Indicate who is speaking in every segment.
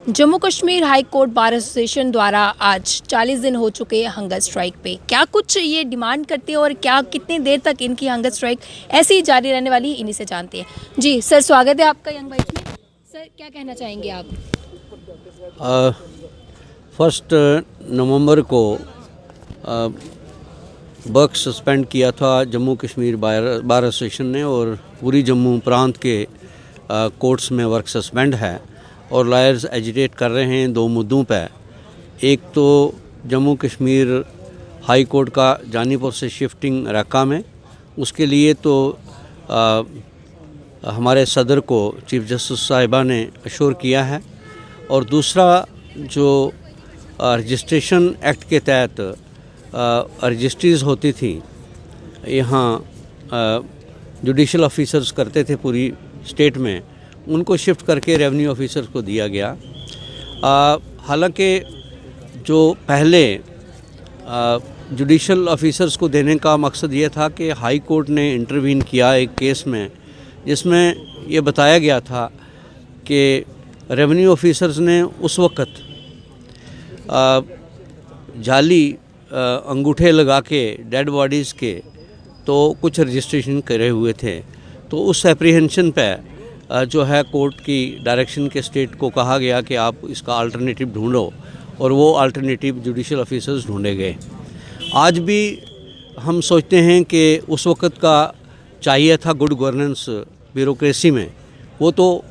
Speaker 1: Jammu Kashmir high court bar association द्वारा आज 40 दिन हो चुके हैं हंगर स्ट्राइक पे। क्या कुछ ये डिमांड करते हैं और क्या कितनी देर तक इनकी हंगर स्ट्राइक ऐसे ही जारी रहने वाली है, इन्हीं से जानते हैं। जी सर, स्वागत है आपका यंग बाइट में। सर, क्या कहना चाहेंगे आप?
Speaker 2: 1 नवंबर को वर्क सस्पेंड किया था जम्मू कश्मीर बार एसोसिएशन ने, और पूरी जम्मू प्रांत के कोर्ट्स में वर्क सस्पेंड है और लॉयर्स एजिटेट कर रहे हैं दो मुद्दों पे। एक तो जम्मू कश्मीर हाई कोर्ट का जानीपुर से शिफ्टिंग रक्का में, उसके लिए तो हमारे सदर को चीफ जस्टिस साहिबा ने अश्योर किया है। और दूसरा, जो रजिस्ट्रेशन एक्ट के तहत रजिस्ट्रीज़ होती थी, यहाँ जुडिशल ऑफिसर्स करते थे पूरी स्टेट में, उनको शिफ्ट करके रेवेन्यू ऑफिसर्स को दिया गया। हालांकि जो पहले जुडिशल ऑफिसर्स को देने का मकसद ये था कि हाई कोर्ट ने इंटरवीन किया एक केस में, जिसमें ये बताया गया था कि रेवेन्यू ऑफिसर्स ने उस वक़्त जाली अंगूठे लगा के डेड बॉडीज़ के तो कुछ रजिस्ट्रेशन करे हुए थे। तो उस एप्रीहेंशन पे जो है कोर्ट की डायरेक्शन के स्टेट को कहा गया कि आप इसका अल्टरनेटिव ढूंढो, और वो अल्टरनेटिव जुडिशल ऑफिसर्स ढूंढे गए। आज भी हम सोचते हैं कि उस वक़्त का चाहिए था गुड गवर्नेंस ब्यूरोक्रेसी में, वो तो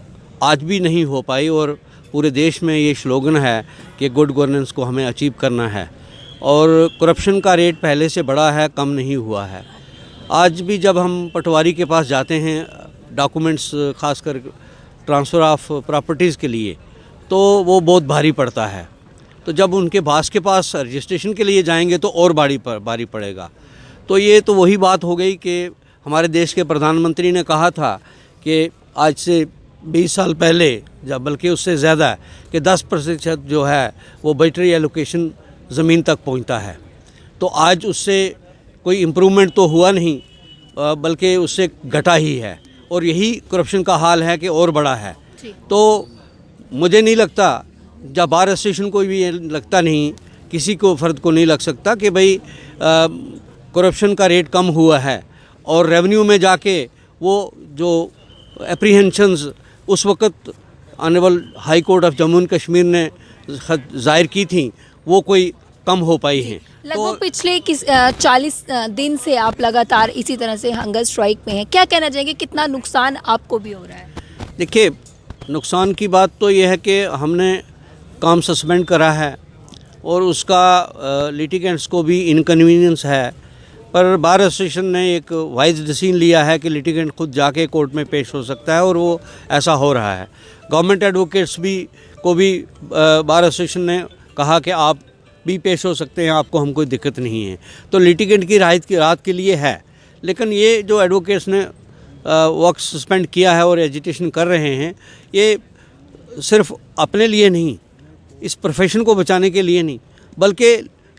Speaker 2: आज भी नहीं हो पाई। और पूरे देश में ये स्लोगन है कि गुड गवर्नेंस को हमें अचीव करना है, और करप्शन का रेट पहले से बढ़ा है, कम नहीं हुआ है। आज भी जब हम पटवारी के पास जाते हैं डॉक्यूमेंट्स, खासकर ट्रांसफ़र ऑफ प्रॉपर्टीज़ के लिए, तो वो बहुत भारी पड़ता है। तो जब उनके बास के पास रजिस्ट्रेशन के लिए जाएंगे तो और भारी पड़ेगा। तो ये तो वही बात हो गई कि हमारे देश के प्रधानमंत्री ने कहा था कि आज से 20 साल पहले, जब बल्कि उससे ज़्यादा, कि 10% जो है वो बजटरी एलोकेशन ज़मीन तक पहुंचता है। तो आज उससे कोई इम्प्रूवमेंट तो हुआ नहीं, बल्कि उससे घटा ही है, और यही करप्शन का हाल है कि और बड़ा है। तो मुझे नहीं लगता, जब बार एसोसिएशन को भी ये लगता नहीं, किसी को फ़र्द को नहीं लग सकता कि भाई करप्शन का रेट कम हुआ है। और रेवेन्यू में जाके वो जो एप्रीहेंशंस उस वक़्त honourable high court of Jammu and Kashmir ने ज़ाहिर की थी, वो कोई कम हो पाई हैं।
Speaker 1: लगभग पिछले 40 दिन से आप लगातार इसी तरह से हंगर स्ट्राइक में हैं। क्या कहना चाहेंगे, कितना नुकसान आपको भी हो रहा है?
Speaker 2: देखिए, नुकसान की बात तो ये है कि हमने काम सस्पेंड करा है और उसका लिटिगेंट्स को भी इनकन्वीनियंस है, पर बार एसोसिएशन ने एक वाइज डिसीजन लिया है कि लिटिगेंट खुद जाके कोर्ट में पेश हो सकता है, और वो ऐसा हो रहा है। गवर्नमेंट एडवोकेट्स को भी बार एसोसिएशन ने कहा कि आप भी पेश हो सकते हैं, आपको हम कोई दिक्कत नहीं है। तो लिटिगेंट की राहत के लिए है। लेकिन ये जो एडवोकेट्स ने वर्क सस्पेंड किया है और एजिटेशन कर रहे हैं, ये सिर्फ अपने लिए नहीं, इस प्रोफेशन को बचाने के लिए नहीं, बल्कि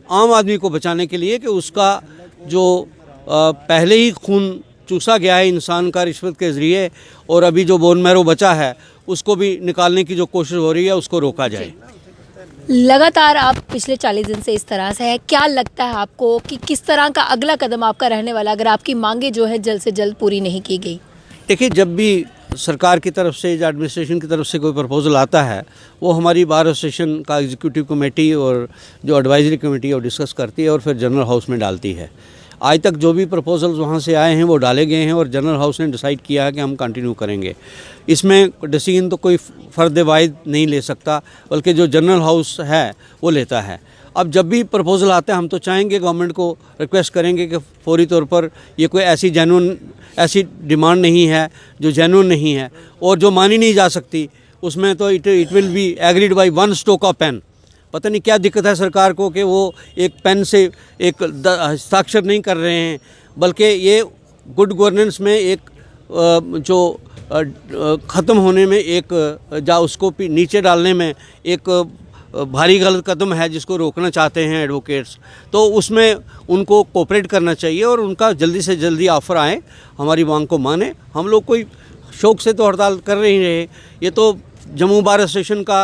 Speaker 2: आम आदमी को बचाने के लिए, कि उसका जो पहले ही खून चूसा गया है इंसान का रिश्वत के ज़रिए, और अभी जो बोन मैरो बचा है उसको भी निकालने की जो कोशिश हो रही है, उसको रोका जाए।
Speaker 1: लगातार आप पिछले 40 दिन से इस तरह से है, क्या लगता है आपको कि किस तरह का अगला कदम आपका रहने वाला, अगर आपकी मांगे जो है जल्द से जल्द पूरी नहीं की गई?
Speaker 2: देखिए, जब भी सरकार की तरफ से या एडमिनिस्ट्रेशन की तरफ से कोई प्रपोजल आता है, वो हमारी बार एसोसिएशन का एग्जीक्यूटिव कमेटी और जो एडवाइजरी कमेटी है वो डिस्कस करती है और फिर जनरल हाउस में डालती है। आज तक जो भी प्रपोजल्स वहाँ से आए हैं वो डाले गए हैं, और जनरल हाउस ने डिसाइड किया है कि हम कंटिन्यू करेंगे। इसमें डिसीजन तो कोई फ़र्द वाहिद नहीं ले सकता, बल्कि जो जनरल हाउस है वो लेता है। अब जब भी प्रपोजल आता है, हम तो चाहेंगे, गवर्नमेंट को रिक्वेस्ट करेंगे कि फौरी तौर पर ये कोई ऐसी डिमांड नहीं है जो जेन्युइन नहीं है और जो मानी नहीं जा सकती, उसमें तो it will be agreed by one stroke of pen. पता नहीं क्या दिक्कत है सरकार को कि वो एक पेन से एक हस्ताक्षर नहीं कर रहे हैं, बल्कि ये गुड गवर्नेंस में एक जो ख़त्म होने में, एक या उसको नीचे डालने में एक भारी गलत कदम है, जिसको रोकना चाहते हैं एडवोकेट्स। तो उसमें उनको कोऑपरेट करना चाहिए और उनका जल्दी से जल्दी ऑफ़र आए, हमारी मांग को माने। हम लोग कोई शौक़ से तो हड़ताल कर नहीं रहे, ये तो जम्मू बार एसोसिएशन का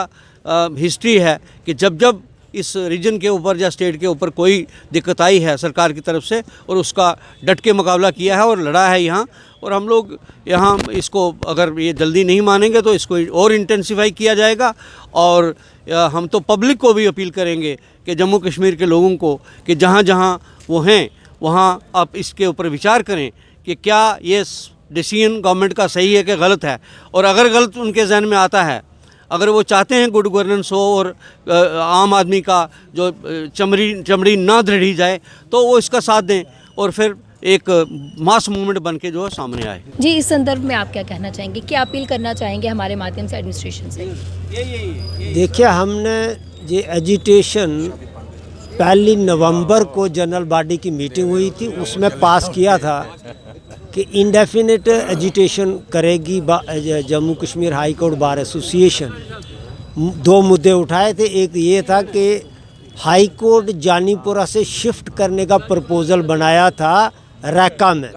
Speaker 2: हिस्ट्री है कि जब जब इस रीजन के ऊपर या स्टेट के ऊपर कोई दिक्कत आई है सरकार की तरफ से, और उसका डट के मुकाबला किया है और लड़ा है यहाँ। और हम लोग यहाँ इसको अगर ये जल्दी नहीं मानेंगे तो इसको और इंटेंसिफाई किया जाएगा। और हम तो पब्लिक को भी अपील करेंगे कि जम्मू कश्मीर के लोगों को कि जहाँ जहाँ वो हैं वहाँ आप इसके ऊपर विचार करें कि क्या ये डिसीजन गवर्नमेंट का सही है कि गलत है। और अगर गलत उनके जहन में आता है, अगर वो चाहते हैं गुड गवर्नेंस हो और आम आदमी का जो चमड़ी ना दृढ़ी जाए, तो वो इसका साथ दें और फिर एक मास मूवमेंट बन के जो है सामने आए।
Speaker 1: जी, इस संदर्भ में आप क्या कहना चाहेंगे, क्या अपील करना चाहेंगे हमारे माध्यम से एडमिनिस्ट्रेशन से?
Speaker 3: देखिए, हमने ये एजिटेशन 1 नवंबर को जनरल बॉडी की मीटिंग हुई थी, उसमें पास किया था कि इंडेफिनिट एजिटेशन करेगी Jammu Kashmir high court bar association. 2 मुद्दे उठाए थे। एक ये था कि हाई कोर्ट जानीपुरा से शिफ्ट करने का प्रपोज़ल बनाया था रैका में,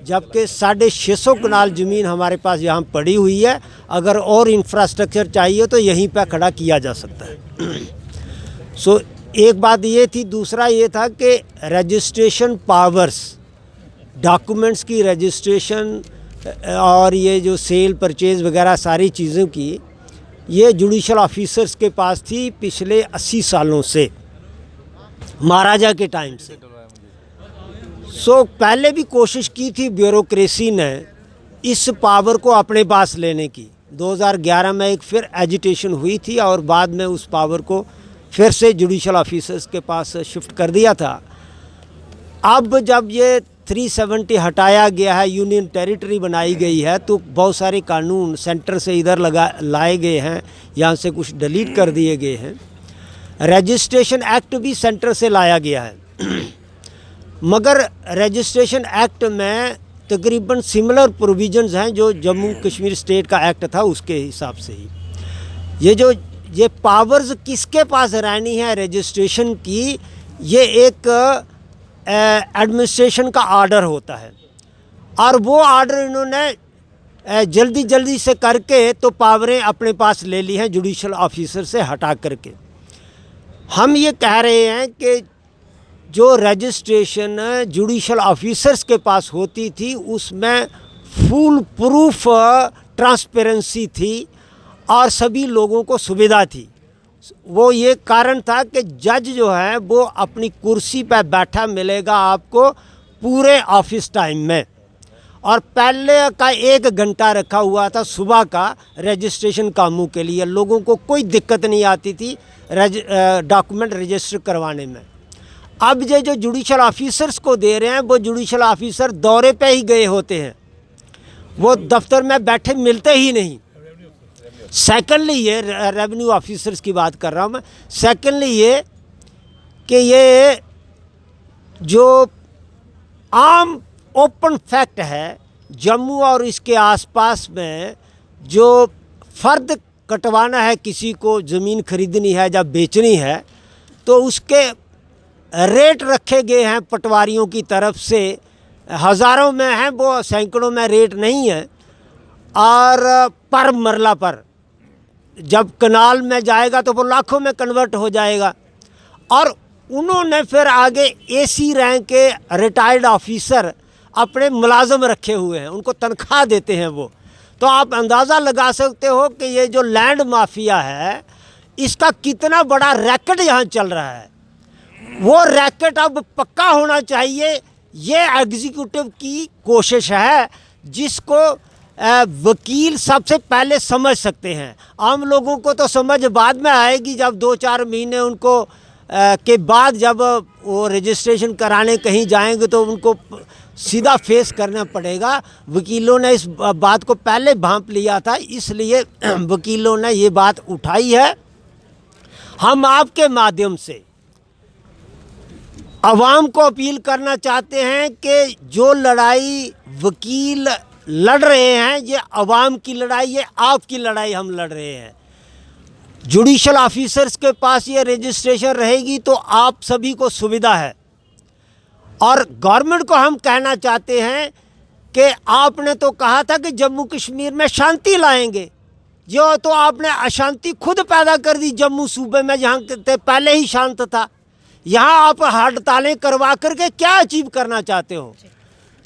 Speaker 3: जबकि 650 कनाल ज़मीन हमारे पास यहाँ पड़ी हुई है। अगर और इंफ्रास्ट्रक्चर चाहिए तो यहीं पर खड़ा किया जा सकता है। सो एक बात ये थी। दूसरा ये था कि रजिस्ट्रेशन पावर्स, डॉक्यूमेंट्स की रजिस्ट्रेशन और ये जो सेल परचेज़ वगैरह सारी चीज़ों की, ये जुडिशल ऑफिसर्स के पास थी पिछले 80 सालों से, महाराजा के टाइम से। सो पहले भी कोशिश की थी ब्यूरोक्रेसी ने इस पावर को अपने पास लेने की। 2011 में एक फिर एजिटेशन हुई थी और बाद में उस पावर को फिर से जुडिशल ऑफिसर्स के पास शिफ्ट कर दिया था। अब जब ये 370 हटाया गया है, यूनियन टेरिटरी बनाई गई है, तो बहुत सारे कानून सेंटर से इधर लाए गए हैं, यहाँ से कुछ डिलीट कर दिए गए हैं। रजिस्ट्रेशन एक्ट भी सेंटर से लाया गया है, मगर रजिस्ट्रेशन एक्ट में तकरीबन सिमिलर प्रोविजंस हैं जो जम्मू कश्मीर स्टेट का एक्ट था उसके हिसाब से ही। ये पावर्स किसके पास रहनी है रजिस्ट्रेशन की, ये एक एडमिनिस्ट्रेशन का ऑर्डर होता है, और वो ऑर्डर इन्होंने जल्दी से करके तो पावरें अपने पास ले ली हैं जुडिशल ऑफिसर से हटा करके। हम ये कह रहे हैं कि जो रजिस्ट्रेशन जुडिशल ऑफिसर्स के पास होती थी उसमें फुल प्रूफ ट्रांसपेरेंसी थी और सभी लोगों को सुविधा थी। वो ये कारण था कि जज जो है वो अपनी कुर्सी पर बैठा मिलेगा आपको पूरे ऑफिस टाइम में, और पहले का 1 घंटा रखा हुआ था सुबह का रजिस्ट्रेशन कामों के लिए। लोगों को कोई दिक्कत नहीं आती थी डॉक्यूमेंट रजिस्टर करवाने में। अब ये जो जुडिशल ऑफिसर्स को दे रहे हैं वो जुडिशल ऑफिसर दौरे पे ही गए होते हैं, वो दफ्तर में बैठे मिलते ही नहीं। सेकेंडली ये रेवेन्यू ऑफिसर्स की बात कर रहा हूँ मैं। सेकेंडली ये कि ये जो आम ओपन फैक्ट है, जम्मू और इसके आसपास में जो फ़र्द कटवाना है, किसी को ज़मीन खरीदनी है या बेचनी है, तो उसके रेट रखे गए हैं पटवारियों की तरफ से। हज़ारों में हैं वो, सैकड़ों में रेट नहीं है। और पर मरला पर जब कनाल में जाएगा तो वो लाखों में कन्वर्ट हो जाएगा। और उन्होंने फिर आगे एसी रैंक के रिटायर्ड ऑफिसर अपने मुलाजम रखे हुए हैं, उनको तनख्वाह देते हैं वो। तो आप अंदाज़ा लगा सकते हो कि ये जो लैंड माफिया है इसका कितना बड़ा रैकेट यहाँ चल रहा है। वो रैकेट अब पक्का होना चाहिए, ये एग्जीक्यूटिव की कोशिश है जिसको वकील सबसे पहले समझ सकते हैं। आम लोगों को तो समझ बाद में आएगी, जब 2-4 महीने उनको के बाद जब वो रजिस्ट्रेशन कराने कहीं जाएंगे तो उनको सीधा फेस करना पड़ेगा। वकीलों ने इस बात को पहले भांप लिया था, इसलिए वकीलों ने ये बात उठाई है। हम आपके माध्यम से आवाम को अपील करना चाहते हैं कि जो लड़ाई वकील लड़ रहे हैं, ये आवाम की लड़ाई, ये आपकी लड़ाई हम लड़ रहे हैं। जुडिशल ऑफिसर्स के पास ये रजिस्ट्रेशन रहेगी तो आप सभी को सुविधा है। और गवर्नमेंट को हम कहना चाहते हैं कि आपने तो कहा था कि जम्मू कश्मीर में शांति लाएंगे, जो तो आपने अशांति खुद पैदा कर दी जम्मू सूबे में, जहाँ पहले ही शांत था। यहाँ आप हड़तालें करवा करके क्या अचीव करना चाहते हो?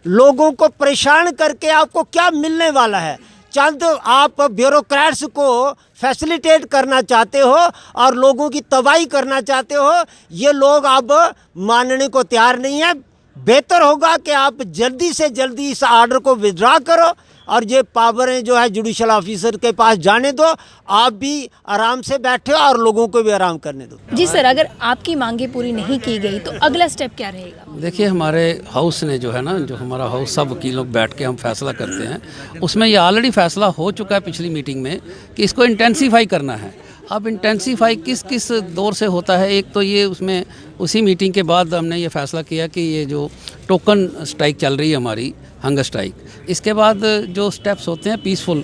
Speaker 3: लोगों को परेशान करके आपको क्या मिलने वाला है? चंद आप ब्यूरोक्रेट्स को फैसिलिटेट करना चाहते हो और लोगों की तबाही करना चाहते हो। ये लोग अब मानने को तैयार नहीं है। बेहतर होगा कि आप जल्दी से जल्दी इस आर्डर को विड्रॉ करो और ये पावरें जो है जुडिशल ऑफिसर के पास जाने दो। आप भी आराम से बैठे और लोगों को भी आराम करने दो।
Speaker 1: जी सर, अगर आपकी मांगें पूरी नहीं की गई तो अगला स्टेप क्या रहेगा?
Speaker 4: देखिए, हमारे हाउस ने जो है ना, जो हमारा हाउस सब वकील लोग बैठ के हम फैसला करते हैं, उसमें ये ऑलरेडी फैसला हो चुका है पिछली मीटिंग में कि इसको इंटेंसीफाई करना है। अब इंटेंसीफाई किस किस दौर से होता है, एक तो ये उसमें उसी मीटिंग के बाद हमने ये फैसला किया कि ये जो टोकन स्ट्राइक चल रही है हमारी, हंगर स्ट्राइक, इसके बाद जो स्टेप्स होते हैं पीसफुल,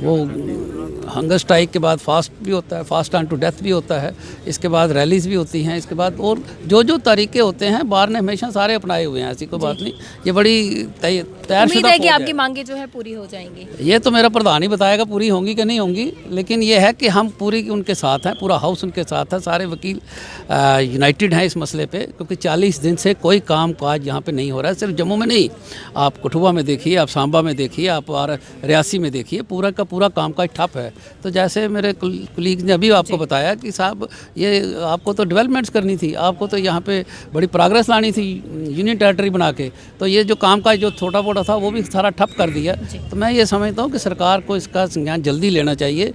Speaker 4: वो हंगर स्ट्राइक के बाद फास्ट भी होता है, फास्ट ऑन टू डेथ भी होता है, इसके बाद रैलीज भी होती हैं, इसके बाद और जो तरीके होते हैं बार ने हमेशा सारे अपनाए हुए हैं, ऐसी कोई बात नहीं। ये बड़ी तैयार
Speaker 1: उम्मीद है कि आपकी मांगें जो है पूरी हो जाएंगी।
Speaker 4: ये तो मेरा प्रधान ही बताएगा पूरी होंगी कि नहीं होंगी, लेकिन ये है कि हम पूरी उनके साथ हैं, पूरा हाउस उनके साथ है, सारे वकील यूनाइटेड हैं इस मसले पे, क्योंकि 40 दिन से कोई काम काज यहाँ पे नहीं हो रहा है। सिर्फ जम्मू में नहीं, आप कठुआ में देखिए, आप सांबा में देखिए, आप रियासी में देखिए, पूरा का पूरा काम काज ठप है। तो जैसे मेरे कुलीग ने अभी आपको बताया कि साहब ये आपको तो डेवलपमेंट्स करनी थी, आपको तो यहाँ पे बड़ी प्रोग्रेस लानी थी यूनियन टेरिटरी बना के, तो ये जो काम काज जो छोटा मोटा था वो भी सारा ठप कर दिया। तो मैं ये समझता हूँ कि सरकार को इसका संज्ञान जल्दी लेना चाहिए,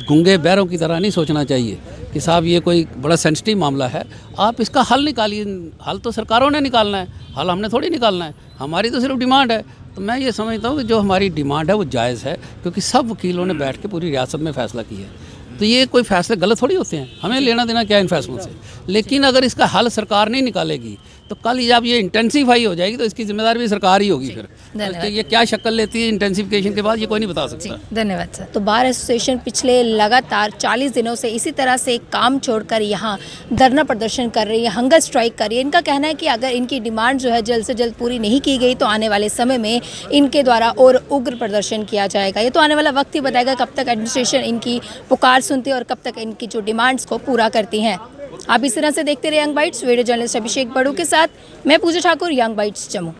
Speaker 4: गूंगे बैरों की तरह नहीं सोचना चाहिए कि साहब ये कोई बड़ा सेंसिटिव मामला है, आप इसका हल निकालिए। हल तो सरकारों ने निकालना है, हल हमने थोड़ी निकालना है, हमारी तो सिर्फ डिमांड है। तो मैं ये समझता हूँ कि जो हमारी डिमांड है वो जायज़ है, क्योंकि सब वकीलों ने बैठ के पूरी रियासत में फ़ैसला किया है। तो ये कोई फैसले गलत थोड़ी होते हैं, हमें लेना देना क्या इन फैसलों से। लेकिन अगर इसका हल सरकार नहीं निकालेगी तो कल जब ये इंटेंसीफाई हो जाएगी तो इसकी जिम्मेदारी भी सरकार ही होगी। फिर तो ये क्या शक्ल लेती है इंटेंसिफिकेशन के बाद, ये कोई नहीं बता सकता।
Speaker 1: धन्यवाद सर। तो बार एसोसिएशन पिछले लगातार 40 दिनों से इसी तरह से काम छोड़कर यहाँ धरना प्रदर्शन कर रही है, हंगर स्ट्राइक कर रही है। इनका कहना है कि अगर इनकी डिमांड जो है जल्द से जल्द पूरी नहीं की गई तो आने वाले समय में इनके द्वारा और उग्र प्रदर्शन किया जाएगा। ये तो आने वाला वक्त ही बताएगा कब तक एडमिनिस्ट्रेशन इनकी पुकार सुनती है और कब तक इनकी जो डिमांड्स को पूरा करती हैं। आप इस तरह से देखते रहे यंग बाइट्स। वीडियो जर्नलिस्ट अभिषेक बड़ू के साथ मैं पूजा ठाकुर, यंग बाइट्स जम्मू।